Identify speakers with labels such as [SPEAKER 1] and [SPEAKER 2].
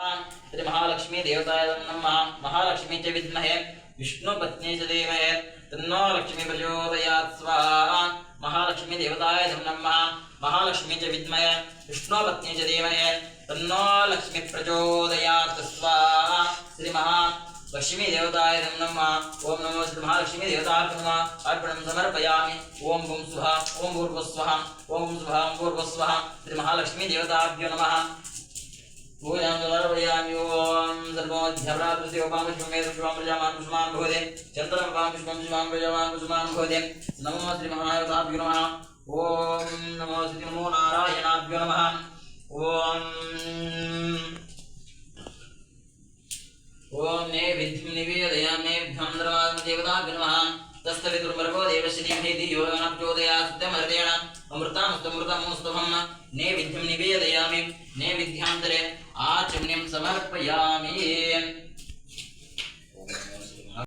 [SPEAKER 1] श्री महालक्ष्मी देवताय नमः। महालक्ष्मी च विद्महे विष्णुपत्नी च धीमहि तन्नो लक्ष्मी प्रचोदयात् स्वाहा। महालक्ष्मी देवताय नमः। महालक्ष्मी च विद्महे विष्णुपत्नी च धीमहि तन्नो लक्ष्मी प्रचोदयात् स्वाहा। श्री महालक्ष्मी देवताय नमः। ओम नमो श्री महालक्ष्मी देवताय नमः। अर्पणं समर्पयामि। ओम भूं स्वः ओम भूर्भुवः ओम स्वः ओम भूर्भुवः। श्री महालक्ष्मी देवताभ्यो नमः। पूजां समर्पयामि। ओम सर्वोऽध्यभ्रातृस्योपामुष्मे पुष्पं प्रजावान् पुष्पान् भवते चन्द्रमपां पुष्पं शिवां प्रजावान् पुष्पान् भवते। नमो श्री महादेवताभ्यो नमः। ओम नमो श्री नमो नारायणाभ्यो नमः। ओम नैवेद्यं निवेदयामि। नैवेद्यं सर्वदेवताभ्यो नमः। तस्तवितुर्मर्गो देवश्रीमहि धियो यो नः प्रचोदयात् सत्यमर्तेण अमृतामस्तमृतमोस्तुभं नैवेद्यं निवेदयामि। नैवेद्यान्तरे आचमनीं समर्पयामि।